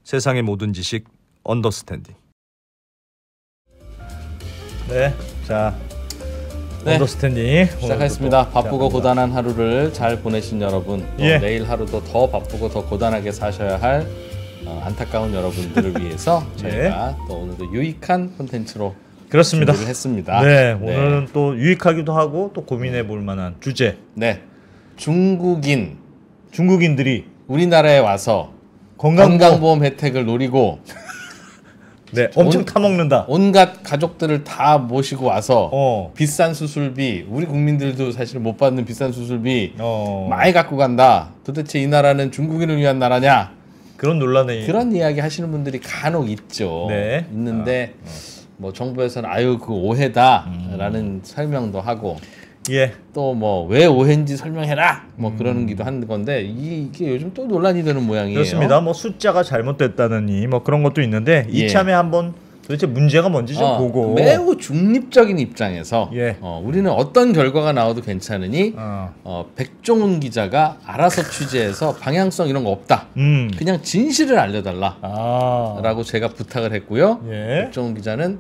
세상의 모든 지식 언더스탠딩. 네, 자 언더스탠딩 시작하겠습니다. 바쁘고 고단한 하루를 잘 보내신 여러분, 내일 하루도 더 바쁘고 더 고단하게 사셔야 할 안타까운 여러분들을 위해서 저희가 또 오늘도 유익한 콘텐츠로 그렇습니다. 준비를 했습니다. 네, 오늘은 또 유익하기도 하고 또 고민해 볼 만한 주제. 네, 중국인들이 우리나라에 와서 건강보험 혜택을 노리고 네, 엄청 타먹는다. 온갖 가족들을 다 모시고 와서 비싼 수술비, 우리 국민들도 사실 못 받는 비싼 수술비 많이 갖고 간다. 도대체 이 나라는 중국인을 위한 나라냐? 그런 논란에 그런 이야기 하시는 분들이 간혹 있죠. 네. 있는데 뭐 정부에서는 아유 그 오해다라는 설명도 하고 또 뭐 왜 오해인지 설명해라 뭐 그러기도 하는 건데 이게 요즘 또 논란이 되는 모양이에요. 그렇습니다. 뭐 숫자가 잘못됐다느니 뭐 그런 것도 있는데 이참에 한번 도대체 문제가 뭔지 좀 보고 매우 중립적인 입장에서 우리는 어떤 결과가 나와도 괜찮으니 백종훈 기자가 알아서 취재해서 방향성 이런 거 없다. 그냥 진실을 알려달라라고 제가 부탁을 했고요. 백종훈 기자는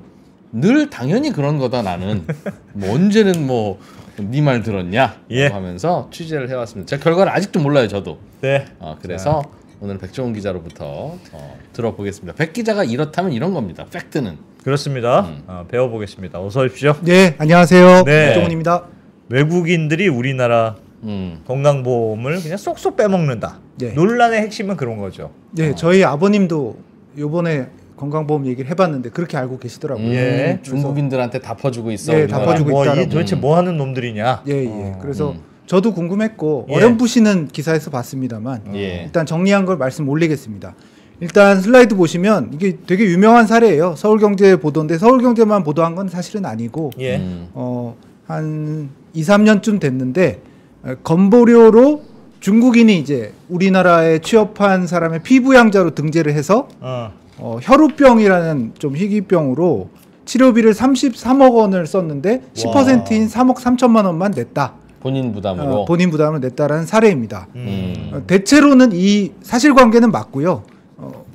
늘 당연히 그런 거다 나는 뭐 언제는 뭐 네 말 들었냐 하면서 취재를 해왔습니다. 제가 결과를 아직도 몰라요 저도. 그래서 오늘 백종훈 기자로부터 들어보겠습니다. 백 기자가 이렇다면 이런 겁니다. 팩트는. 그렇습니다. 배워보겠습니다. 어서 오십시오. 네, 안녕하세요. 백종훈입니다. 외국인들이 우리나라 건강보험을 그냥 쏙쏙 빼먹는다. 논란의 핵심은 그런 거죠. 네, 저희 아버님도 요번에 건강보험 얘기를 해봤는데 그렇게 알고 계시더라고요. 중국인들한테 다 퍼주고 있어. 다 퍼주고 있다라고. 도대체 뭐 하는 놈들이냐. 그래서 저도 궁금했고 어렴풋이는 기사에서 봤습니다만 일단 정리한 걸 말씀 올리겠습니다. 일단 슬라이드 보시면 이게 되게 유명한 사례예요. 서울경제 보도인데 서울경제만 보도한 건 사실은 아니고 한 2, 3년쯤 됐는데 건보료로 중국인이 이제 우리나라에 취업한 사람의 피부양자로 등재를 해서 혈우병이라는 좀 희귀병으로 치료비를 33억 원을 썼는데 10%인 3억 3천만 원만 냈다. 본인 부담으로? 본인 부담으로 냈다라는 사례입니다. 대체로는 이 사실관계는 맞고요.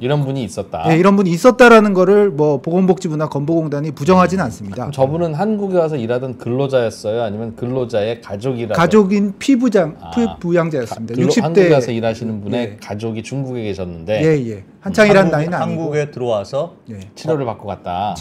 이런 분이 있었다. 네, 이런 분이 있었다라는 거를 뭐 보건복지부나 건보공단이 부정하지는 않습니다. 저분은 한국에 와서 일하던 근로자였어요? 아니면 근로자의 가족이라서? 가족인 피부양자였습니다. 60대 한국에 와서 일하시는 분의 가족이 중국에 계셨는데 한창 일한 나이는 한국에 아니고 들어와서 치료를 받고 갔다.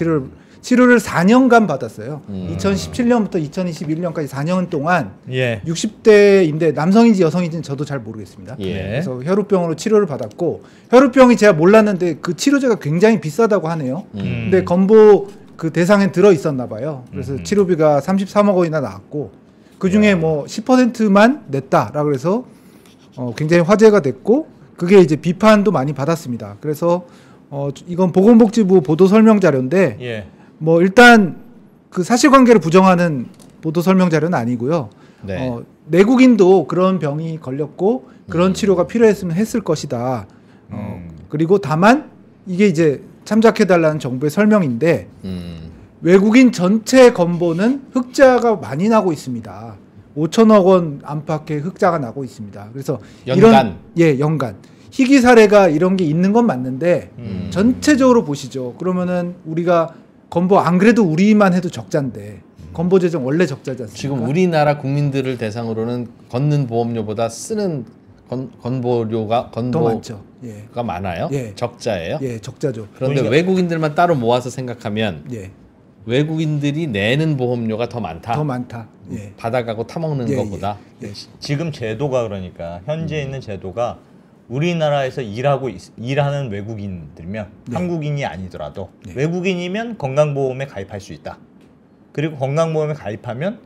치료를 4년간 받았어요. 2017년부터 2021년까지 4년 동안 60대인데 남성인지 여성인지는 저도 잘 모르겠습니다. 그래서 혈우병으로 치료를 받았고 혈우병이 제가 몰랐는데 그 치료제가 굉장히 비싸다고 하네요. 근데 건보 그 대상에 들어 있었나 봐요. 그래서 치료비가 33억 원이나 나왔고 그 중에 뭐 10%만 냈다라고 해서 굉장히 화제가 됐고 그게 이제 비판도 많이 받았습니다. 그래서 이건 보건복지부 보도 설명 자료인데 뭐 일단 그 사실관계를 부정하는 보도 설명 자료는 아니고요. 내국인도 그런 병이 걸렸고 그런 치료가 필요했으면 했을 것이다. 그리고 다만 이게 이제 참작해달라는 정부의 설명인데 외국인 전체 건보는 흑자가 많이 나고 있습니다. 5천억 원 안팎의 흑자가 나고 있습니다. 그래서 연간? 연간. 희귀 사례가 이런 게 있는 건 맞는데 전체적으로 보시죠. 그러면은 우리가 건보 안 그래도 우리만 해도 적자인데 건보 재정 원래 적자지 않습니까? 지금 우리나라 국민들을 대상으로는 걷는 보험료보다 쓰는 건보료가 더 많죠. 많아요? 적자예요? 적자죠. 그런데 외국인들만 따로 모아서 생각하면 외국인들이 내는 보험료가 더 많다. 더 많다. 받아가고 타먹는 것보다. 지금 제도가 그러니까 현재 있는 제도가 우리나라에서 일하는 외국인들면 한국인이 아니더라도 외국인이면 건강보험에 가입할 수 있다. 그리고 건강보험에 가입하면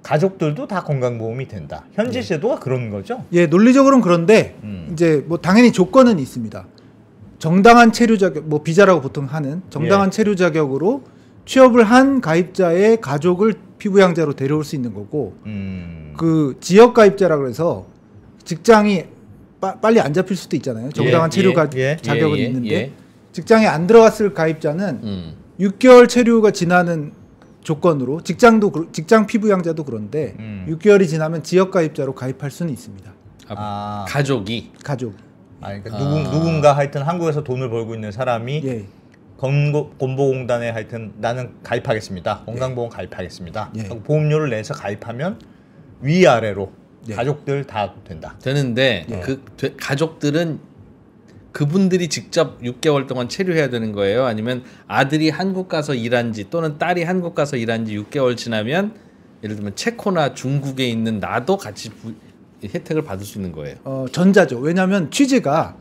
가족들도 다 건강보험이 된다. 현재 제도가 그런 거죠? 논리적으로는 그런데 이제 뭐 당연히 조건은 있습니다. 정당한 체류 자격, 뭐 비자라고 보통 하는 정당한 체류 자격으로 취업을 한 가입자의 가족을 피부양자로 데려올 수 있는 거고 그 지역 가입자라 그래서 직장이 빨리 안 잡힐 수도 있잖아요. 정당한 체류 자격은 있는데 직장에 안 들어갔을 가입자는 6개월 체류가 지나는 조건으로 직장 피부양자도 그런데 6개월이 지나면 지역 가입자로 가입할 수는 있습니다. 가족이. 그러니까 누군가 하여튼 한국에서 돈을 벌고 있는 사람이 예. 건보공단에 하여튼 나는 가입하겠습니다. 건강보험 가입하겠습니다. 예. 하고 보험료를 내서 가입하면 위아래로 예. 가족들 다 된다. 되는데 가족들은 그분들이 직접 6개월 동안 체류해야 되는 거예요? 아니면 아들이 한국 가서 일한 지 또는 딸이 한국 가서 일한 지 6개월 지나면 예를 들면 체코나 중국에 있는 나도 같이 혜택을 받을 수 있는 거예요? 전자죠. 왜냐하면 취지가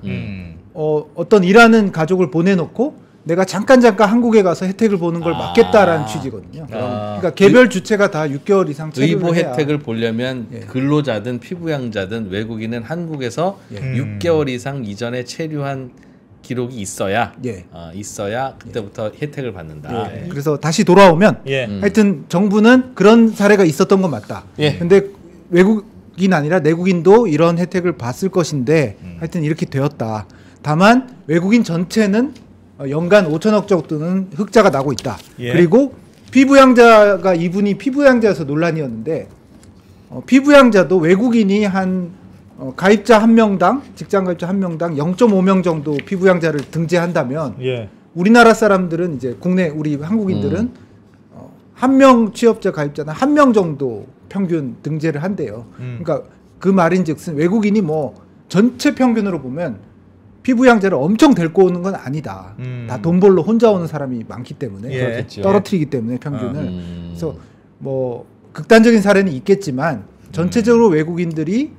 어떤 일하는 가족을 보내놓고 내가 잠깐 한국에 가서 혜택을 보는 걸 막겠다라는 취지거든요. 그러니까 개별 주체가 다 6개월 이상 체류를 의무 해야. 혜택을 보려면 근로자든 피부양자든 외국인은 한국에서 6개월 이상 이전에 체류한 기록이 있어야 있어야 그때부터 혜택을 받는다. 그래서 다시 돌아오면 하여튼 정부는 그런 사례가 있었던 건 맞다. 근데 외국인 아니라 내국인도 이런 혜택을 봤을 것인데 하여튼 이렇게 되었다. 다만 외국인 전체는 연간 5천억 정도는 흑자가 나고 있다. 그리고 피부양자가 이분이 피부양자여서 논란이었는데 피부양자도 외국인이 한 가입자 한 명당 직장 가입자 한 명당 0.5명 정도 피부양자를 등재한다면 우리나라 사람들은 이제 국내 우리 한국인들은 한 명 취업자 가입자는 한 명 정도 평균 등재를 한대요. 그러니까 그 말인즉슨 외국인이 뭐 전체 평균으로 보면 피부양자를 엄청 데리고 오는 건 아니다. 다 돈 벌러 혼자 오는 사람이 많기 때문에 떨어뜨리기 때문에 평균을. 그래서 뭐 극단적인 사례는 있겠지만 전체적으로 외국인들이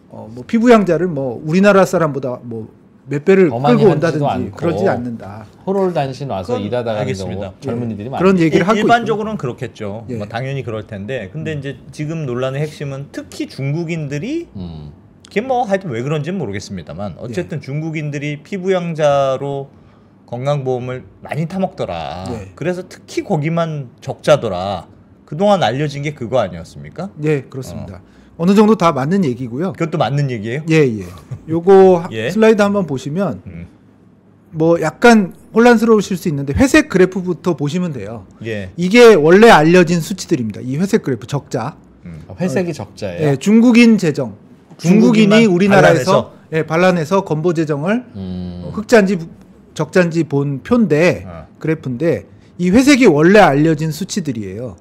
뭐 피부양자를 뭐 우리나라 사람보다 뭐 몇 배를 끌고 온다든지 그러지 않는다. 호롤단신 와서 일하다가 알겠습니다. 젊은이들이 많아요. 그런 얘기를 하고 일반적으로는 그렇겠죠. 뭐 당연히 그럴 텐데 근데 이제 지금 논란의 핵심은 특히 중국인들이 그게 뭐 하여튼 왜 그런지는 모르겠습니다만 어쨌든 중국인들이 피부양자로 건강보험을 많이 타먹더라. 그래서 특히 거기만 적자더라. 그동안 알려진 게 그거 아니었습니까? 네, 그렇습니다. 어느 정도 다 맞는 얘기고요. 그것도 맞는 얘기예요? 예. 요거 슬라이드 한번 보시면 뭐 약간 혼란스러우실 수 있는데 회색 그래프부터 보시면 돼요. 이게 원래 알려진 수치들입니다. 이 회색 그래프 적자. 회색이 적자예요. 예, 중국인 재정. 중국인이 우리나라에서 반란해서 건보 재정을 흑자인지 적자인지 본 표인데 그래프인데 이 회색이 원래 알려진 수치들이에요.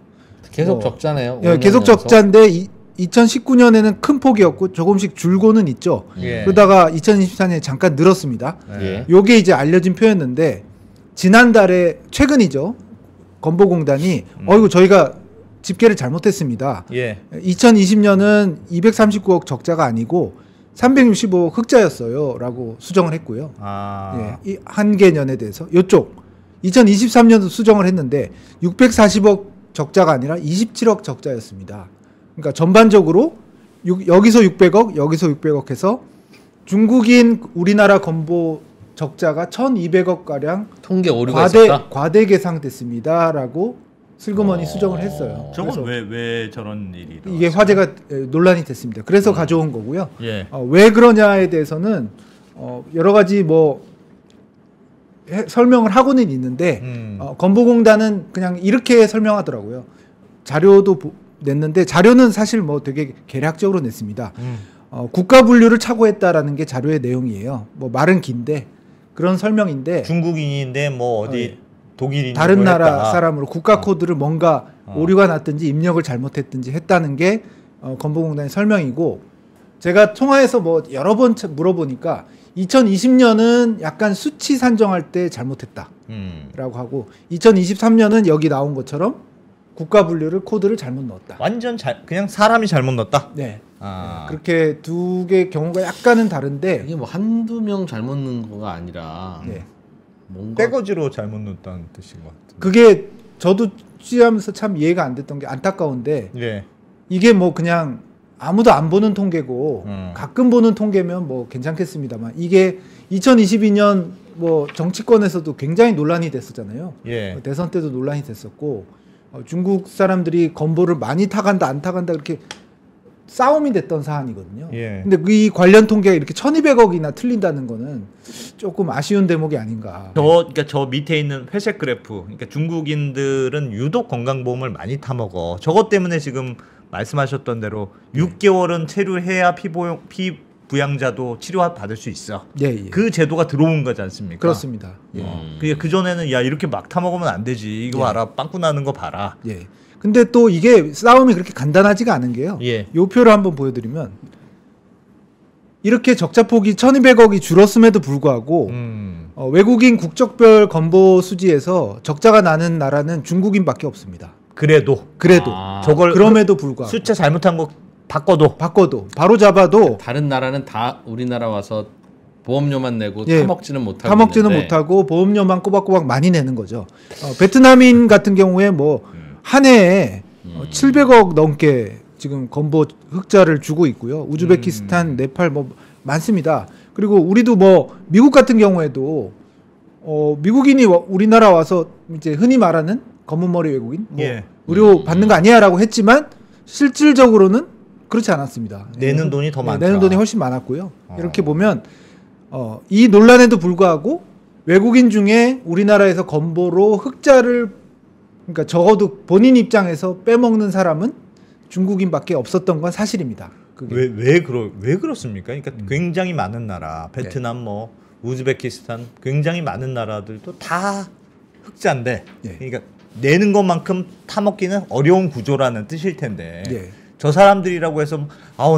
계속 적자네요. 계속 적자인데 2019년에는 큰 폭이었고 조금씩 줄고는 있죠. 그러다가 2024년에 잠깐 늘었습니다. 요게 이제 알려진 표였는데 지난달에 최근이죠. 건보공단이 어이구 저희가 집계를 잘못했습니다. 2020년은 239억 적자가 아니고 365억 흑자였어요. 라고 수정을 했고요. 이 한 개년에 대해서. 요쪽 2023년도 수정을 했는데 640억 적자가 아니라 27억 적자였습니다. 그러니까 전반적으로 여기서 600억, 여기서 600억 해서 중국인 우리나라 건보 적자가 1,200억 가량 통계 오류가 있었다. 과대 계상됐습니다라고 슬그머니 수정을 했어요. 저건 왜 저런 일이 이게 화제가 논란이 됐습니다. 그래서 가져온 거고요. 왜 그러냐에 대해서는 여러 가지 뭐 설명을 하고는 있는데 건보공단은 그냥 이렇게 설명하더라고요. 자료도 냈는데 자료는 사실 뭐 되게 개략적으로 냈습니다. 국가 분류를 착오했다라는 게 자료의 내용이에요. 뭐 말은 긴데 그런 설명인데 중국인인데 뭐 어디 독일인 다른 나라 했다. 사람으로 국가 코드를 뭔가 오류가 났든지 입력을 잘못했든지 했다는 게 건보공단의 설명이고 제가 통화해서 뭐 여러 번 물어보니까 2020년은 약간 수치 산정할 때 잘못했다라고 하고 2023년은 여기 나온 것처럼 국가 분류를 코드를 잘못 넣었다. 완전 그냥 사람이 잘못 넣었다. 네. 그렇게 두 개 경우가 약간은 다른데 이게 뭐 한두 명 잘못 넣은 거가 아니라 뭔가 떼거지로 잘못 넣었다는 뜻인 것 같은데. 그게 저도 취재하면서 참 이해가 안 됐던 게 안타까운데 이게 뭐 그냥 아무도 안 보는 통계고 가끔 보는 통계면 뭐 괜찮겠습니다만 이게 2022년 뭐 정치권에서도 굉장히 논란이 됐었잖아요. 대선 때도 논란이 됐었고 중국 사람들이 건보를 많이 타간다 안 타간다 그렇게 싸움이 됐던 사안이거든요. 근데 이 관련 통계가 이렇게 1,200억이나 틀린다는 거는 조금 아쉬운 대목이 아닌가. 그러니까 저 밑에 있는 회색 그래프. 그러니까 중국인들은 유독 건강보험을 많이 타먹어. 저것 때문에 지금 말씀하셨던 대로 6개월은 체류해야 부양자도 치료 받을 수 있어. 예, 예. 그 제도가 들어온 거지 않습니까? 그렇습니다. 예. 그 전에는 야 이렇게 막 타먹으면 안 되지. 이거 봐라, 빵꾸 나는 거 봐라. 예. 근데 또 이게 싸움이 그렇게 간단하지가 않은 게요. 예. 요 표를 한번 보여드리면 이렇게 적자폭이 1,200억이 줄었음에도 불구하고 외국인 국적별 건보 수지에서 적자가 나는 나라는 중국인밖에 없습니다. 그래도 저걸 그럼에도 불구하고 숫자 잘못한 거 바꿔도 바로 잡아도 다른 나라는 다 우리나라 와서 보험료만 내고 예, 타먹지는 못하고 타먹지는 못하고 보험료만 꼬박꼬박 많이 내는 거죠. 베트남인 같은 경우에 뭐 한 해에 700억 넘게 지금 건보 흑자를 주고 있고요. 우즈베키스탄, 네팔 뭐 많습니다. 그리고 우리도 뭐 미국 같은 경우에도 미국인이 우리나라 와서 이제 흔히 말하는 검은머리 외국인 뭐 예. 의료 받는 거 아니야라고 했지만 실질적으로는 그렇지 않았습니다. 내는 돈이 더 많다. 내는 돈이 훨씬 많았고요. 이렇게 보면 이 논란에도 불구하고 외국인 중에 우리나라에서 건보로 흑자를 그러니까 적어도 본인 입장에서 빼먹는 사람은 중국인밖에 없었던 건 사실입니다. 왜 그렇습니까? 그러니까 굉장히 많은 나라, 베트남, 뭐 우즈베키스탄, 굉장히 많은 나라들도 다 흑자인데, 그러니까 내는 것만큼 타먹기는 어려운 구조라는 뜻일 텐데. 저 사람들이라고 해서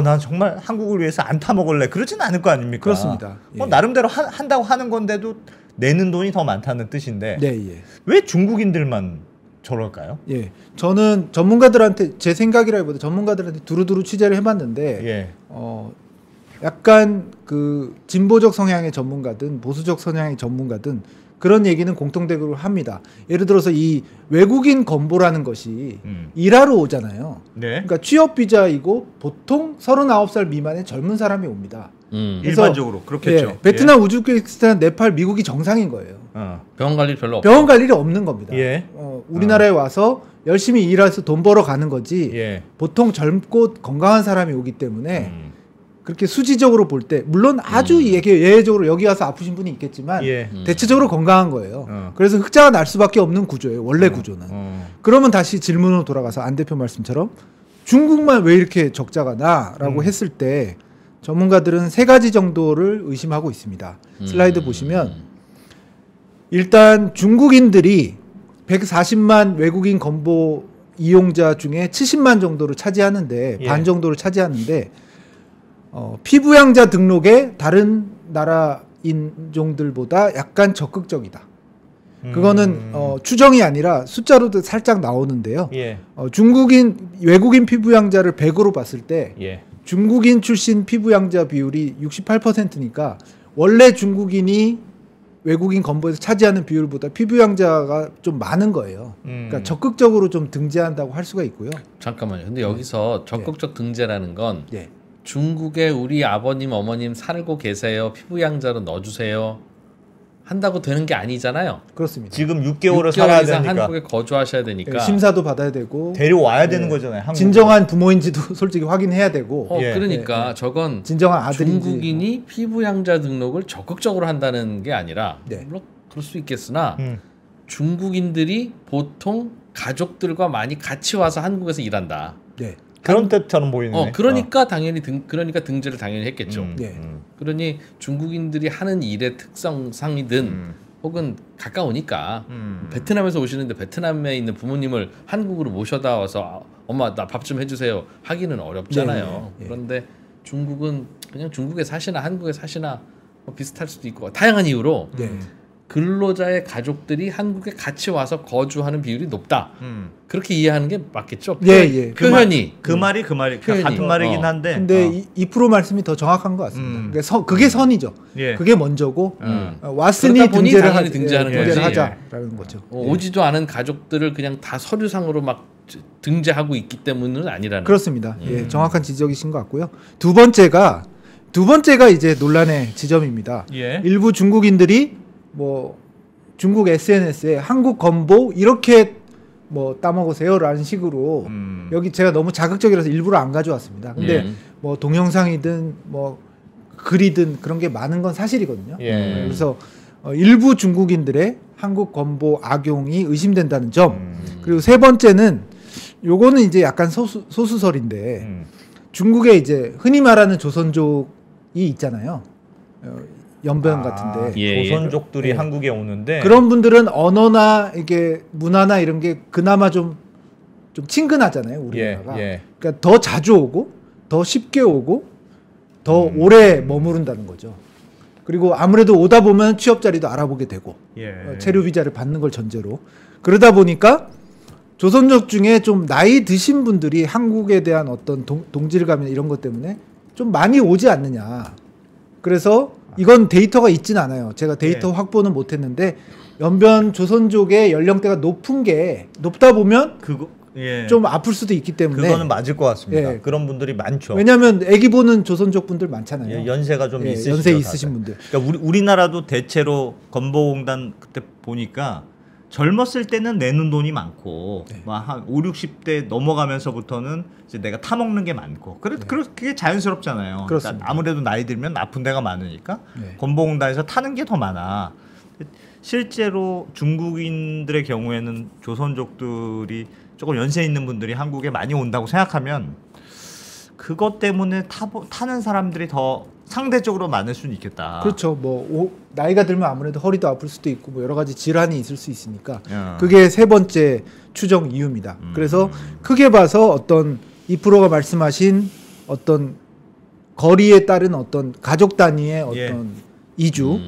난 정말 한국을 위해서 안 타먹을래 그러진 않을 거 아닙니까? 그렇습니다. 나름대로 한다고 하는 건데도 내는 돈이 더 많다는 뜻인데 왜 중국인들만 저럴까요? 저는 전문가들한테 제 생각이라기보다 전문가들한테 두루두루 취재를 해봤는데 약간 그 진보적 성향의 전문가든 보수적 성향의 전문가든 그런 얘기는 공통적으로 합니다. 예를 들어서 이 외국인 건보라는 것이 일하러 오잖아요. 그러니까 취업 비자이고 보통 39살 미만의 젊은 사람이 옵니다. 일반적으로 그렇겠죠. 베트남, 우즈베키스탄, 네팔, 미국이 정상인 거예요. 병원 갈 일 별로 없고. 병원 갈 일이 없는 겁니다. 우리나라에 와서 열심히 일해서 돈 벌어 가는 거지. 보통 젊고 건강한 사람이 오기 때문에 그렇게 수지적으로 볼 때 물론 아주 예외적으로 여기 와서 아프신 분이 있겠지만 대체적으로 건강한 거예요. 그래서 흑자가 날 수밖에 없는 구조예요. 원래 구조는. 그러면 다시 질문으로 돌아가서 안 대표 말씀처럼 중국만 왜 이렇게 적자가 나라고 했을 때 전문가들은 세 가지 정도를 의심하고 있습니다. 슬라이드 보시면 일단 중국인들이 140만 외국인 건보 이용자 중에 70만 정도를 차지하는데 반 정도를 차지하는데 피부양자 등록에 다른 나라 인종들보다 약간 적극적이다. 그거는 추정이 아니라 숫자로도 살짝 나오는데요. 외국인 피부양자를 100으로 봤을 때 중국인 출신 피부양자 비율이 68%니까 원래 중국인이 외국인 건보에서 차지하는 비율보다 피부양자가 좀 많은 거예요. 그러니까 적극적으로 좀 등재한다고 할 수가 있고요. 잠깐만요. 근데 여기서 적극적 등재라는 건 중국에 우리 아버님, 어머님 살고 계세요. 피부양자로 넣어주세요. 한다고 되는 게 아니잖아요. 그렇습니다. 지금 6개월을 살아야 되니까 한국에 거주하셔야 되니까 심사도 받아야 되고 데려와야 되는 거잖아요. 한국으로. 진정한 부모인지도 솔직히 확인해야 되고 그러니까 저건 진정한 아들인지 중국인이 피부양자 등록을 적극적으로 한다는 게 아니라 물론 그럴 수 있겠으나 중국인들이 보통 가족들과 많이 같이 와서 한국에서 일한다. 그런 뜻처럼 보이는데. 그러니까 당연히 등재를 당연히 했겠죠. 그러니 중국인들이 하는 일의 특성상이든 혹은 가까우니까 베트남에서 오시는데 베트남에 있는 부모님을 한국으로 모셔다 와서 엄마 나 밥 좀 해주세요 하기는 어렵잖아요. 그런데 중국은 그냥 중국에 사시나 한국에 사시나 뭐 비슷할 수도 있고 다양한 이유로 근로자의 가족들이 한국에 같이 와서 거주하는 비율이 높다. 그렇게 이해하는 게 맞겠죠? 표현이 그 말이 같은 말이긴 한데. 근데 2% 말씀이 더 정확한 것 같습니다. 그게 선이죠. 그게 먼저고 왔으니 등재를 하자라는 거죠. 오지도 않은 가족들을 그냥 다 서류상으로 막 등재하고 있기 때문은 아니라는. 그렇습니다. 정확한 지적이신 것 같고요. 두 번째가 이제 논란의 지점입니다. 일부 중국인들이 뭐 중국 SNS에 한국 건보 이렇게 뭐 따먹으세요라는 식으로 여기 제가 너무 자극적이라서 일부러 안 가져왔습니다. 근데 뭐 동영상이든 뭐 글이든 그런 게 많은 건 사실이거든요. 그래서 일부 중국인들의 한국 건보 악용이 의심된다는 점. 그리고 세 번째는 요거는 이제 약간 소수설인데 중국에 이제 흔히 말하는 조선족 있잖아요. 연변 같은데 조선족들이 한국에 오는데 그런 분들은 언어나 이게 문화나 이런 게 그나마 좀 친근하잖아요, 우리나라가. 그러니까 더 자주 오고 더 쉽게 오고 더 오래 머무른다는 거죠. 그리고 아무래도 오다 보면 취업 자리도 알아보게 되고 체류 비자를 받는 걸 전제로 그러다 보니까 조선족 중에 좀 나이 드신 분들이 한국에 대한 어떤 동질감이나 이런 것 때문에 좀 많이 오지 않느냐. 그래서 이건 데이터가 있진 않아요. 제가 데이터 확보는 못했는데 연변 조선족의 연령대가 높다 보면 좀 아플 수도 있기 때문에 그거는 맞을 것 같습니다. 그런 분들이 많죠. 왜냐하면 아기 보는 조선족 분들 많잖아요. 연세가 좀 있으시죠. 연세 있으신 분들. 그러니까 우리나라도 대체로 건보공단 그때 보니까 젊었을 때는 내는 돈이 많고 막 한 5, 60대 넘어가면서부터는 이제 내가 타먹는 게 많고 그게 자연스럽잖아요. 그러니까 아무래도 나이 들면 아픈 데가 많으니까 건보공단에서 타는 게 더 많아. 실제로 중국인들의 경우에는 조선족들이 조금 연세 있는 분들이 한국에 많이 온다고 생각하면 그것 때문에 타는 사람들이 더 상대적으로 많을 수는 있겠다. 그렇죠. 뭐 나이가 들면 아무래도 허리도 아플 수도 있고 뭐 여러 가지 질환이 있을 수 있으니까 그게 세 번째 추정 이유입니다. 그래서 크게 봐서 어떤 이프로가 말씀하신 어떤 거리에 따른 어떤 가족 단위의 어떤 이주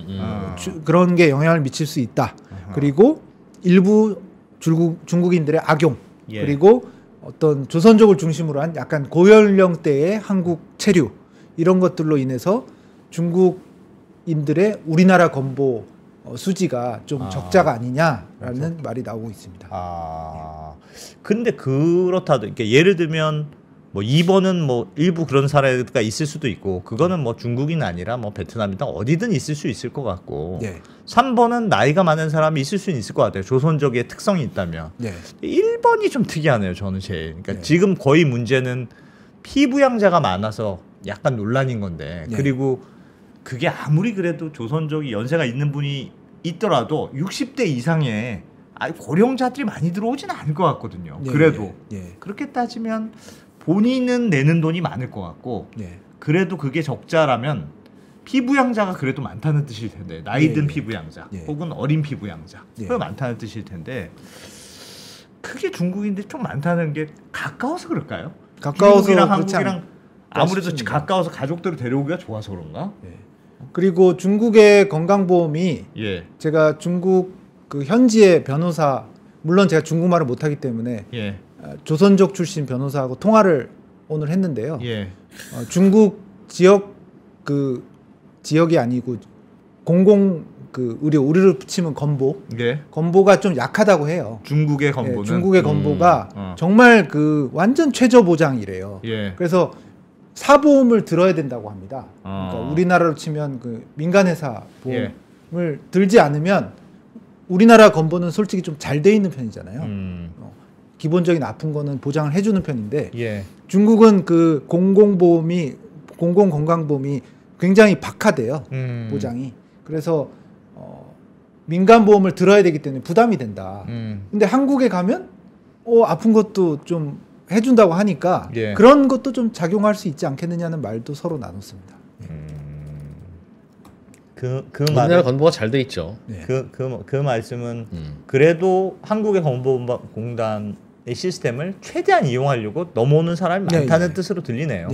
그런 게 영향을 미칠 수 있다. 그리고 일부 중국인들의 악용 그리고 어떤 조선족을 중심으로 한 약간 고연령대의 한국 체류 이런 것들로 인해서 중국인들의 우리나라 건보 수지가 좀 적자가 아니냐라는 말이 나오고 있습니다. 근데 그렇다도 그러니까 예를 들면 뭐 2번은 뭐 일부 그런 사례가 있을 수도 있고 그거는 뭐 중국인 아니라 뭐 베트남이든 어디든 있을 수 있을 것 같고 3번은 나이가 많은 사람이 있을 수는 있을 것 같아요. 조선족의 특성이 있다면 1번이 좀 특이하네요. 저는 제일 그러니까 지금 거의 문제는 피부양자가 많아서 약간 논란인 건데 그리고 그게 아무리 그래도 조선족이 연세가 있는 분이 있더라도 60대 이상의 고령자들이 많이 들어오지는 않을 것 같거든요. 그래도 그렇게 따지면 본인은 내는 돈이 많을 것 같고 그래도 그게 적자라면 피부양자가 그래도 많다는 뜻일 텐데 나이 든 피부양자 혹은 어린 피부양자 그게 많다는 뜻일 텐데 그게 중국인들이 좀 많다는 게 가까워서 그럴까요? 미국이랑 한국이랑 아무래도 가까워서 가족들을 데려오기가 좋아서 그런가? 그리고 중국의 건강보험이 제가 중국 그 현지의 변호사 물론 제가 중국말을 못하기 때문에 조선족 출신 변호사하고 통화를 오늘 했는데요. 중국 지역 그 지역이 아니고 공공 그 의료를 붙이면 건보가 좀 약하다고 해요. 중국의 건보는 중국의 건보가 정말 그 완전 최저 보장이래요. 그래서 사보험을 들어야 된다고 합니다. 그러니까 우리나라로 치면 그 민간회사 보험을 들지 않으면 우리나라 건보는 솔직히 좀 잘 돼 있는 편이잖아요. 기본적인 아픈 거는 보장을 해주는 편인데 중국은 그 공공건강보험이 굉장히 박하대요. 보장이. 그래서 민간 보험을 들어야 되기 때문에 부담이 된다. 근데 한국에 가면 아픈 것도 좀 해준다고 하니까 그런 것도 좀 작용할 수 있지 않겠느냐는 말도 서로 나눴습니다. 우리나라 건보가 잘 돼 있죠. 그 말씀은 그래도 한국의 건보공단의 시스템을 최대한 이용하려고 넘어오는 사람이 많다는 뜻으로 들리네요.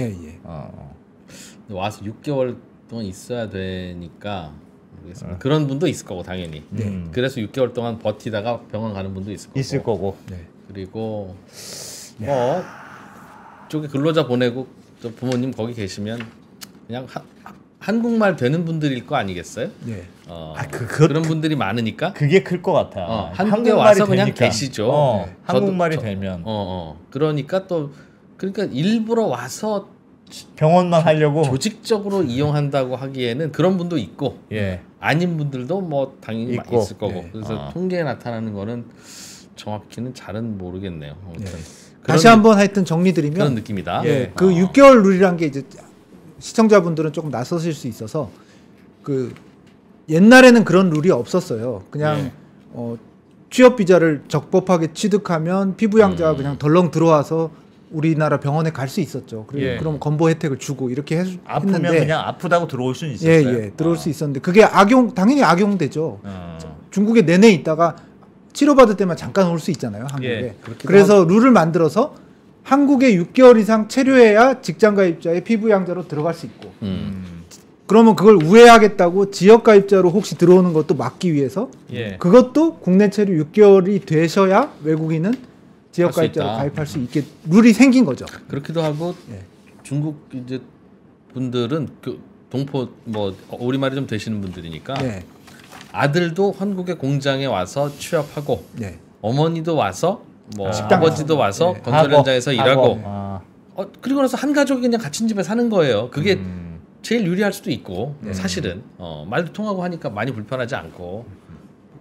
와서 6개월 동안 있어야 되니까 모르겠습니다. 그런 분도 있을 거고 당연히. 그래서 6개월 동안 버티다가 병원 가는 분도 있을 거고. 그리고 뭐 쪽에 근로자 보내고 또 부모님 거기 계시면 그냥 한국말 되는 분들일 거 아니겠어요? 그런 분들이 많으니까 그게 클 것 같아. 한국에 와서 그냥 되니까. 계시죠. 한국말이 되면 그러니까 또 그러니까 일부러 와서 병원만 하려고 조직적으로 이용한다고 하기에는 그런 분도 있고 아닌 분들도 뭐 당연히 있을 거고 그래서 통계에 나타나는 거는 정확히는 잘은 모르겠네요. 다시 한번 하여튼 정리드리면 그런 느낌이다. 그 6개월 룰이란 게 이제 시청자분들은 조금 낯서실 수 있어서 그 옛날에는 그런 룰이 없었어요. 그냥 취업 비자를 적법하게 취득하면 피부양자가 그냥 덜렁 들어와서 우리나라 병원에 갈 수 있었죠. 그리고 그럼 건보 혜택을 주고 이렇게 아프면 했는데 그냥 아프다고 들어올 수는 있었어요. 들어올 수 있었는데 그게 당연히 악용되죠. 중국에 내내 있다가 치료받을 때만 잠깐 올 수 있잖아요, 한국에. 그래서 룰을 만들어서 한국에 6개월 이상 체류해야 직장가입자의 피부양자로 들어갈 수 있고 그러면 그걸 우회하겠다고 지역가입자로 혹시 들어오는 것도 막기 위해서 그것도 국내 체류 6개월이 되셔야 외국인은 지역가입자로 가입할 수 있게 룰이 생긴 거죠. 그렇기도 하고 중국 이제 분들은 그 동포 뭐 우리말이 좀 되시는 분들이니까 아들도 한국의 공장에 와서 취업하고 어머니도 와서 뭐 아버지도 와서 건설 현장에서 일하고 그리고 나서 한 가족이 그냥 같은 집에 사는 거예요. 그게 제일 유리할 수도 있고 사실은 말도 통하고 하니까 많이 불편하지 않고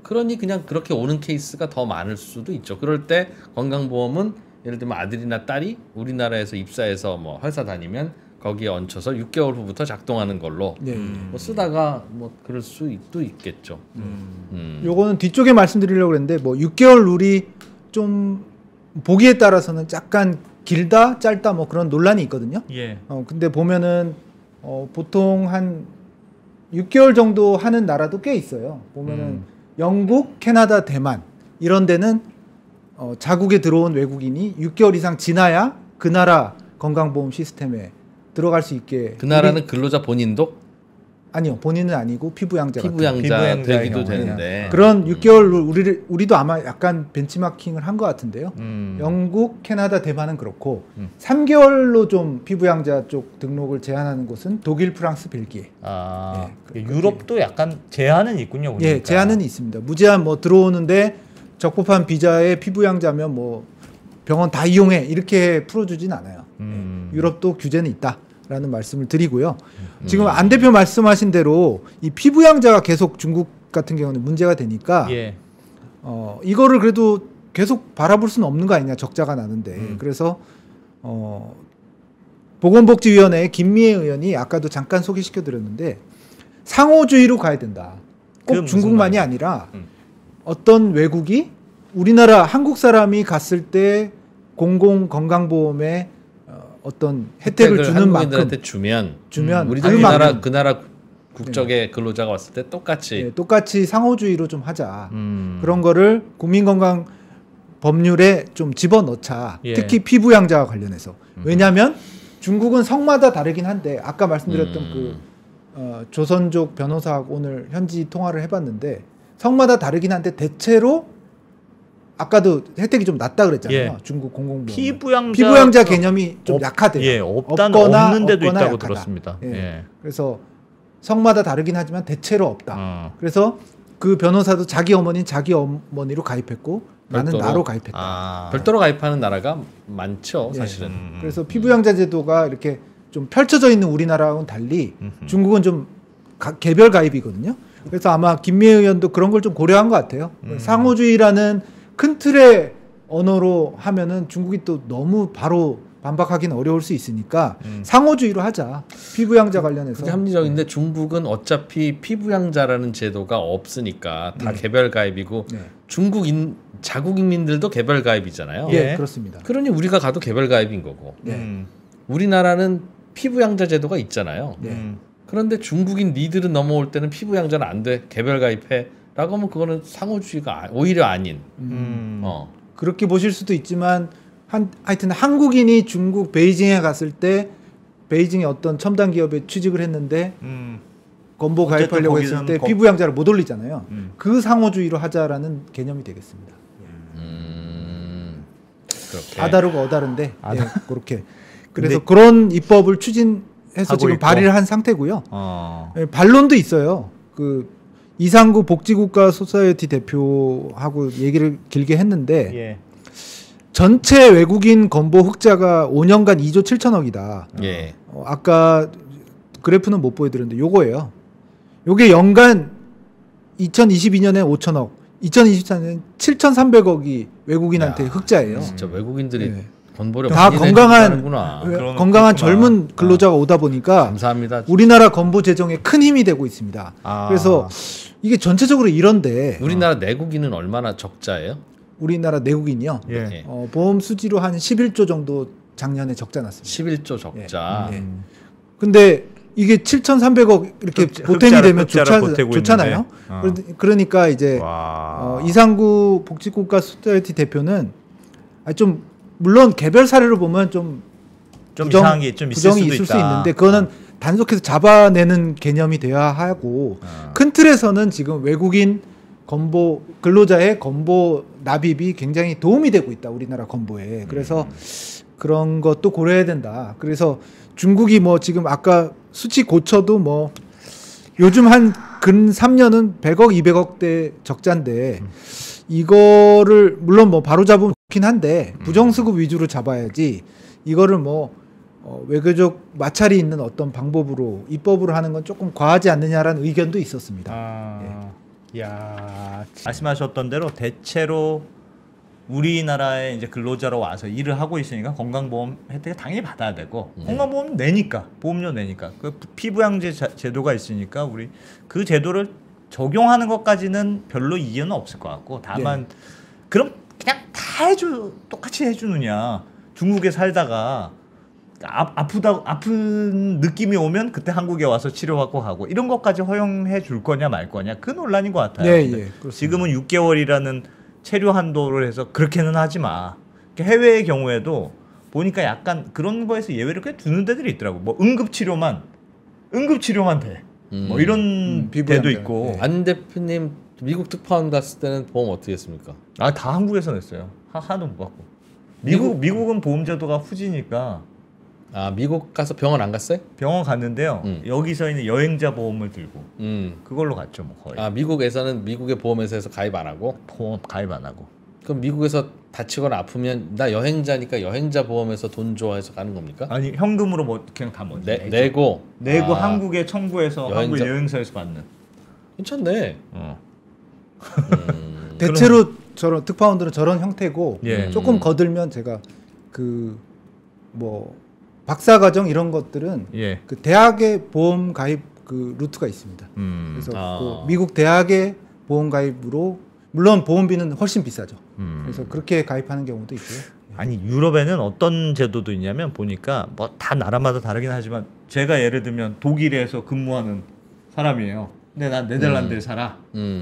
그러니 그냥 그렇게 오는 케이스가 더 많을 수도 있죠. 그럴 때 건강보험은 예를 들면 아들이나 딸이 우리나라에서 입사해서 뭐 회사 다니면 거기에 얹혀서 6개월 후부터 작동하는 걸로 뭐 쓰다가 뭐 그럴 수도 있겠죠. 요거는 뒤쪽에 말씀드리려고 했는데 뭐 6개월 룰이 좀 보기에 따라서는 약간 길다 짧다 뭐 그런 논란이 있거든요. 근데 보면은 보통 한 6개월 정도 하는 나라도 꽤 있어요. 보면은 영국, 캐나다, 대만 이런 데는 자국에 들어온 외국인이 6개월 이상 지나야 그 나라 건강보험 시스템에 들어갈 수 있게. 그 나라는 근로자 본인도? 아니요, 본인은 아니고 피부양자 되기도 되는데 그런 6개월 우리도 아마 약간 벤치마킹을 한 것 같은데요. 영국, 캐나다, 대만은 그렇고 3개월로 좀 피부양자 쪽 등록을 제한하는 곳은 독일, 프랑스, 벨기에. 유럽도 약간 제한은 있군요. 그러니까. 제한은 있습니다. 무제한 뭐 들어오는데 적법한 비자에 피부양자면 뭐 병원 다 이용해 이렇게 풀어주진 않아요. 유럽도 규제는 있다라는 말씀을 드리고요. 지금 안 대표 말씀하신 대로 이 피부양자가 계속 중국 같은 경우는 문제가 되니까 이거를 그래도 계속 바라볼 수는 없는 거 아니냐, 적자가 나는데. 그래서 보건복지위원회의 김미애 의원이 아까도 잠깐 소개시켜드렸는데 상호주의로 가야 된다. 꼭 중국만이 아니라 어떤 외국이 우리나라 한국 사람이 갔을 때 공공건강보험에 어떤 혜택을 주는 만큼 주면 우리도 그 나라 국적의 근로자가 왔을 때 똑같이 상호주의로 좀 하자. 그런 거를 국민건강 법률에 좀 집어넣자. 특히 피부양자와 관련해서. 왜냐하면 중국은 성마다 다르긴 한데 아까 말씀드렸던 그 조선족 변호사하고 오늘 현지 통화를 해봤는데 성마다 다르긴 한데 대체로 아까도 혜택이 좀 낮다 그랬잖아요. 중국 공공보험. 피부양자 개념이 좀 약하대요. 없는 데도 있다고 약하다. 들었습니다. 그래서 성마다 다르긴 하지만 대체로 없다. 그래서 그 변호사도 자기 어머니는 자기 어머니로 가입했고 나는 나로 가입했다. 별도로 가입하는 나라가 많죠, 사실은. 그래서 피부양자 제도가 이렇게 좀 펼쳐져 있는 우리나라와는 달리 중국은 좀 개별 가입이거든요. 그래서 아마 김미애 의원도 그런 걸 좀 고려한 것 같아요. 상호주의라는 큰 틀의 언어로 하면은 중국이 또 너무 바로 반박하기는 어려울 수 있으니까 상호주의로 하자. 피부양자 관련해서. 그게 합리적인데 중국은 어차피 피부양자라는 제도가 없으니까 다 개별 가입이고 중국 자국인민들도 개별 가입이잖아요. 그렇습니다. 그러니 우리가 가도 개별 가입인 거고. 우리나라는 피부양자 제도가 있잖아요. 그런데 중국인 니들은 넘어올 때는 피부양자는 안 돼. 개별 가입해. 라고 하면 그거는 상호주의가 오히려 아닌. 그렇게 보실 수도 있지만 하여튼 한국인이 중국 베이징에 갔을 때 베이징의 어떤 첨단 기업에 취직을 했는데 건보 가입하려고 했을 때 피부양자를 못 올리잖아요. 그 상호주의로 하자라는 개념이 되겠습니다. 그렇게. 아다르고 어다른데 그렇게. 그래서 그런 입법을 추진해서 지금 발의를 한 상태고요. 반론도 있어요. 그 이상구 복지국가 소사이어티 대표하고 얘기를 길게 했는데 전체 외국인 건보 흑자가 5년간 2조 7천억이다. 아까 그래프는 못 보여드렸는데 요거예요. 요게 연간 2022년에 5천억, 2024년에 7,300억이 외국인한테 흑자예요. 진짜 외국인들이 건보를 다 많이 건강한 젊은 근로자가 오다 보니까 감사합니다. 우리나라 건보 재정에 큰 힘이 되고 있습니다. 그래서 이게 전체적으로 이런데 우리나라 내국인은 얼마나 적자예요? 우리나라 내국인이요. 보험 수지로 한 11조 정도 작년에 적자 났습니다. 11조 적자. 예. 근데 이게 7,300억 이렇게 보탬이 되면 좋잖아요. 그러니까 이제 이상구 복지국가 소사이어티 대표는 좀 물론 개별 사례로 보면 좀 이상한 게 좀 부정이 있을 수 있는데 그거는 단속해서 잡아내는 개념이 돼야 하고 큰 틀에서는 지금 외국인 건보 근로자의 건보 납입이 굉장히 도움이 되고 있다 우리나라 건보에. 그래서 그런 것도 고려해야 된다. 그래서 중국이 뭐 지금 아까 수치 고쳐도 뭐 요즘 한 근 3년은 100억 200억대 적자인데 이거를 물론 뭐 바로 잡으면 좋긴 한데 부정수급 위주로 잡아야지 이거를 뭐 외교적 마찰이 있는 어떤 방법으로 입법으로 하는 건 조금 과하지 않느냐라는 의견도 있었습니다. 야, 말씀하셨던 대로 대체로 우리나라에 이제 근로자로 와서 일을 하고 있으니까 건강보험 혜택을 당연히 받아야 되고 건강보험 내니까 보험료 내니까 그 피부양제 제도가 있으니까 우리 그 제도를 적용하는 것까지는 별로 이견은 없을 것 같고 다만 그럼 그냥 다 똑같이 해주느냐 중국에 살다가 아픈 느낌이 오면 그때 한국에 와서 치료받고 가고 이런 것까지 허용해 줄 거냐 말 거냐 그 논란인 것 같아요. 지금은 6개월이라는 체류 한도를 해서 그렇게는 하지 마. 해외의 경우에도 보니까 약간 그런 거에서 예외를 꽤 두는 데들이 있더라고. 뭐 응급치료만 돼. 뭐 이런 데도 있고. 안 대표님 미국 특파원 갔을 때는 보험 어떻게 했습니까? 다 한국에서 냈어요. 하나도 못 받고. 미국은 보험 제도가 후지니까. 미국 가서 병원 안 갔어요? 병원 갔는데요. 여기서 있는 여행자 보험을 들고 그걸로 갔죠, 뭐 거의. 미국에서는 미국의 보험회사에서 가입 안 하고? 보험 가입 안 하고. 그럼 미국에서 다치거나 아프면 나 여행자니까 여행자 보험에서 돈 줘 해서 가는 겁니까? 아니 현금으로 뭐 그냥 다 먼저 내고 한국에 청구해서 한국 여행사에서 받는. 괜찮네. 대체로 저런 특파원들은 저런 형태고 조금 거들면 제가 뭐 박사과정 이런 것들은 그 대학의 보험 가입 그 루트가 있습니다. 그래서 그 미국 대학의 보험 가입으로 물론 보험비는 훨씬 비싸죠. 그래서 그렇게 가입하는 경우도 있고요. 아니 유럽에는 어떤 제도도 있냐면 보니까 뭐 다 나라마다 다르긴 하지만 제가 예를 들면 독일에서 근무하는 사람이에요. 근데 난 네덜란드에 살아.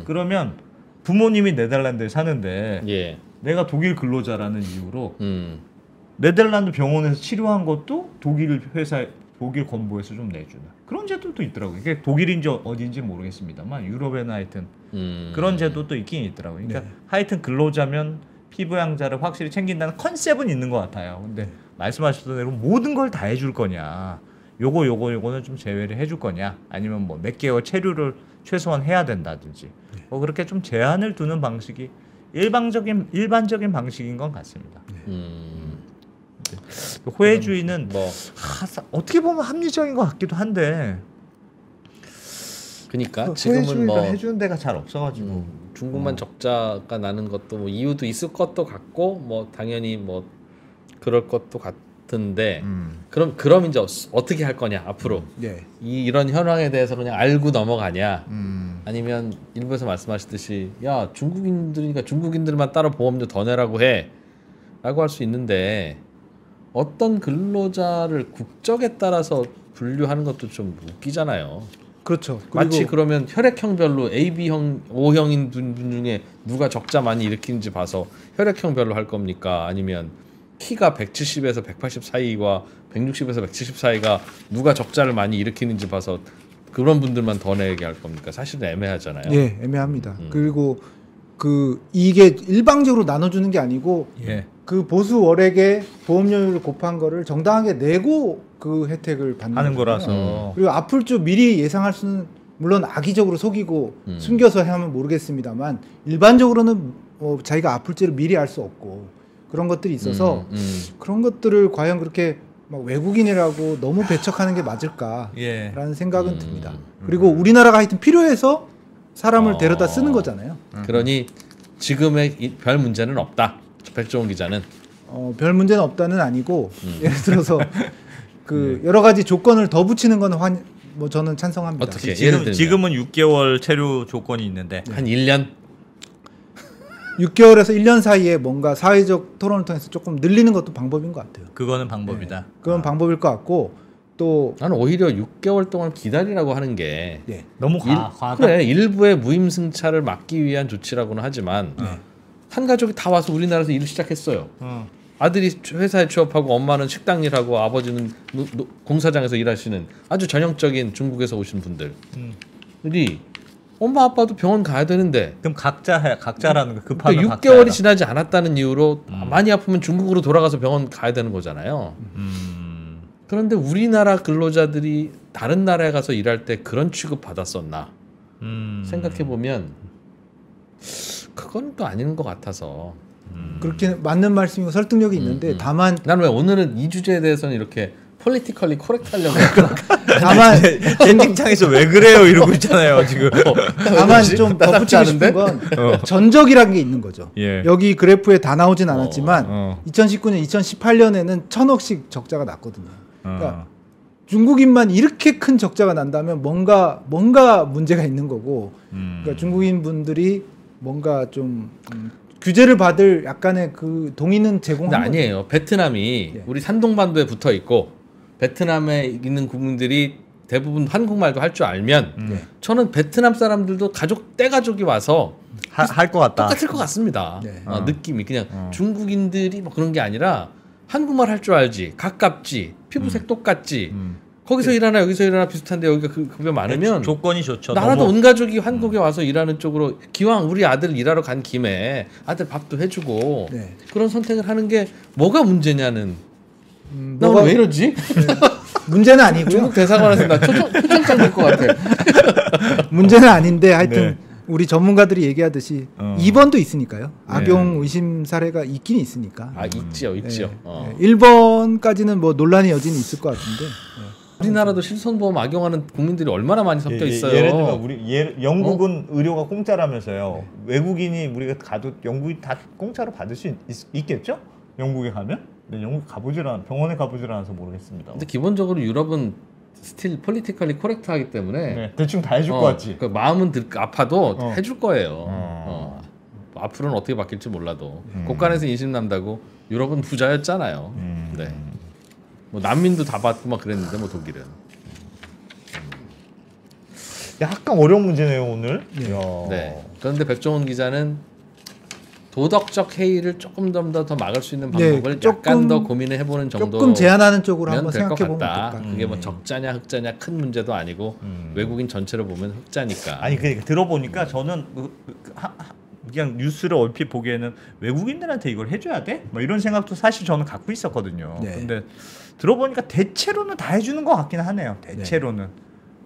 그러면 부모님이 네덜란드에 사는데 내가 독일 근로자라는 이유로 네덜란드 병원에서 치료한 것도 독일 건보에서 좀 내주는 그런 제도도 있더라고요. 이게 독일인지 어딘지 모르겠습니다만 유럽에는 하여튼 그런 제도도 있긴 있더라고요. 그러니까 하여튼 근로자면 피부양자를 확실히 챙긴다는 컨셉은 있는 것 같아요. 근데 말씀하셨던 대로 모든 걸 다 해줄 거냐, 요거는 좀 제외를 해줄 거냐, 아니면 뭐 몇 개월 체류를 최소한 해야 된다든지 뭐 그렇게 좀 제한을 두는 방식이 일반적인 방식인 것 같습니다. 호혜주의는 뭐 어떻게 보면 합리적인 것 같기도 한데, 그러니까 지금은 뭐 해주는 데가 잘 없어가지고 중국만 적자가 나는 것도 뭐 이유도 있을 것도 같고 뭐 당연히 뭐 그럴 것도 같은데 그럼 이제 어떻게 할 거냐 앞으로 이런 현황에 대해서 그냥 알고 넘어가냐 아니면 일부에서 말씀하셨듯이 야 중국인들이니까 중국인들만 따로 보험료 더 내라고 해라고 할 수 있는데. 어떤 근로자를 국적에 따라서 분류하는 것도 좀 웃기잖아요. 그렇죠. 마치 그러면 혈액형별로 AB형, O형인 분 중에 누가 적자 많이 일으키는지 봐서 혈액형별로 할 겁니까? 아니면 키가 170에서 180 사이와 160에서 170 사이가 누가 적자를 많이 일으키는지 봐서 그런 분들만 더 내게 할 겁니까? 사실은 애매하잖아요. 예, 애매합니다. 그리고 이게 일방적으로 나눠주는 게 아니고 그 보수 월액의 보험료를 곱한 거를 정당하게 내고 그 혜택을 받는 거라서. 그리고 아플 줄 미리 예상할 수는 물론 악의적으로 속이고 숨겨서 하면 모르겠습니다만 일반적으로는 자기가 아플지를 미리 알 수 없고 그런 것들이 있어서 그런 것들을 과연 그렇게 막 외국인이라고 너무 배척하는 게 맞을까라는 생각은 듭니다. 그리고 우리나라가 하여튼 필요해서 사람을 데려다 쓰는 거잖아요. 그러니 지금의 별 문제는 없다. 백종원 기자는 별 문제는 없다는 아니고 예를 들어서 여러 가지 조건을 더 붙이는 건 뭐 저는 찬성합니다. 어떻게? 지금은 6개월 체류 조건이 있는데 한 1년 6개월에서 1년 사이에 뭔가 사회적 토론을 통해서 조금 늘리는 것도 방법인 것 같아요. 그거는 방법이다. 네. 그건 방법일 것 같고 또 나는 오히려 6개월 동안 기다리라고 하는 게 네. 너무 과하다. 그래 일부의 무임승차를 막기 위한 조치라고는 하지만 한 가족이 다 와서 우리나라에서 일을 시작했어요. 아들이 회사에 취업하고 엄마는 식당 일하고 아버지는 공사장에서 일하시는 아주 전형적인 중국에서 오신 분들이 엄마 아빠도 병원 가야 되는데 그럼 각자라는 거 급하면 그러니까 6개월이 지나지 않았다는 이유로 많이 아프면 중국으로 돌아가서 병원 가야 되는 거잖아요. 그런데 우리나라 근로자들이 다른 나라에 가서 일할 때 그런 취급 받았었나 생각해 보면 그건 또 아닌 것 같아서 그렇게 맞는 말씀이고 설득력이 있는데 다만 난 왜 오늘은 이 주제에 대해서는 이렇게 폴리티컬리 코렉트 하려고 다만 젠딩창에서 왜 그래요 이러고 있잖아요 지금. 다만 좀 덧붙이고 싶은 건 전적이라는 게 있는 거죠. 예. 여기 그래프에 다 나오진 않았지만 2019년, 2018년에는 1,000억씩 적자가 났거든요. 그러니까 중국인만 이렇게 큰 적자가 난다면 뭔가 문제가 있는 거고, 그러니까 중국인 분들이 뭔가 좀 규제를 받을 약간의 그 동의는 제공한 아니에요. 베트남이 예. 우리 산동반도에 붙어 있고 베트남에 있는 국민들이 대부분 한국말도 할 줄 알면 저는 베트남 사람들도 떼가족이 와서 할 것 같다. 똑같을 것 같습니다. 네. 느낌이 그냥 중국인들이 뭐 그런 게 아니라 한국말 할 줄 알지, 가깝지, 피부색 똑같지. 거기서 일하나 여기서 일하나 비슷한데 여기가 급여 많으면 조건이 좋죠. 나라도 온 가족이 한국에 와서 일하는 쪽으로 기왕 우리 아들 일하러 간 김에 아들 밥도 해주고 네. 그런 선택을 하는 게 뭐가 문제냐는 나 뭐가- 오늘 왜 이러지? 문제는 아니고요. 중국 대사관에서 나 초청장 될 것 같아. 문제는 아닌데 하여튼 네. 우리 전문가들이 얘기하듯이 2번도 있으니까요. 악용 의심 사례가 있긴 있으니까. 있지요. 네. 1번까지는 뭐 논란의 여지는 있을 것 같은데. 우리나라도 실손보험 악용하는 국민들이 얼마나 많이 섞여 있어요. 예를 들면 영국은 의료가 공짜라면서요. 외국인이 우리가 가도 영국이 다 공짜로 받을 수 있겠죠? 영국에 가면? 네, 영국 병원에 가보질 않아서 모르겠습니다. 근데 기본적으로 유럽은 스틸 폴리티컬리 코렉트하기 때문에 네, 대충 다 해줄 것 같지. 그 마음은 아파도 해줄 거예요. 앞으로는 어떻게 바뀔지 몰라도 곳간에서 인신난다고 유럽은 부자였잖아요. 네. 뭐 난민도 다 받고 막 그랬는데 뭐 독일은. 약간 어려운 문제네요 오늘. 네. 그런데 백종원 기자는 도덕적 해이를 조금 더 막을 수 있는 방법을 약간 더 고민을 해보는 정도. 조금 제한하는 쪽으로 한번 될것 생각해 보면 같다. 어떨까. 그게 뭐 적자냐 흑자냐 큰 문제도 아니고 외국인 전체로 보면 흑자니까. 아니 그러니까 들어보니까 저는 그냥 뉴스를 얼핏 보기에는 외국인들한테 이걸 해줘야 돼? 뭐 이런 생각도 사실 저는 갖고 있었거든요. 네. 근데 들어보니까 대체로는 다 해주는 것 같긴 하네요. 대체로는.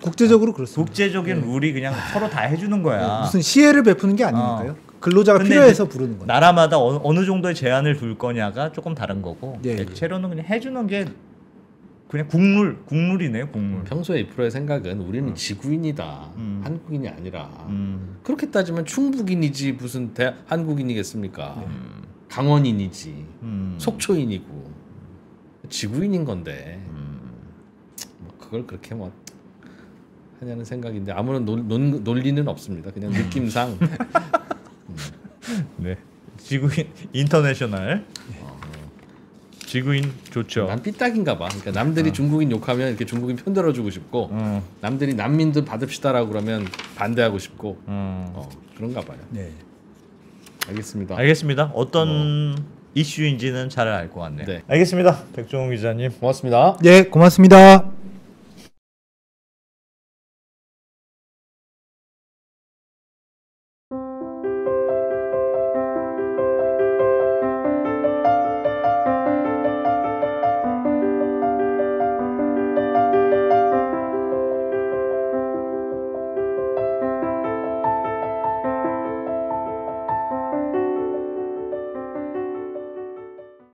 국제적으로 그렇습니다. 국제적인 룰이 그냥 서로 다 해주는 거야. 무슨 시혜를 베푸는 게 아니니까요. 근로자가 근데 필요해서 부르는 거예요. 나라마다 어느 정도의 제한을 둘 거냐가 조금 다른 거고 예, 대체로는 그냥 해주는 게 그냥 국룰이네요. 국룰. 평소에 이프로의 생각은 우리는 지구인이다. 한국인이 아니라. 그렇게 따지면 충북인이지 무슨 한국인이겠습니까? 강원인이지. 속초인이고. 지구인인 건데 뭐 그걸 그렇게 뭐 하냐는 생각인데 아무런 논리는 없습니다. 그냥 느낌상. 네. 지구인 인터내셔널. 지구인 좋죠. 난 삐딱인가 봐. 그러니까 남들이 중국인 욕하면 이렇게 중국인 편들어주고 싶고 남들이 난민들 받읍시다라고 그러면 반대하고 싶고 그런가 봐요. 네. 알겠습니다. 어떤 이슈인지는 잘 알 것 같네요. 네. 알겠습니다. 백종원 기자님 고맙습니다. 네, 고맙습니다.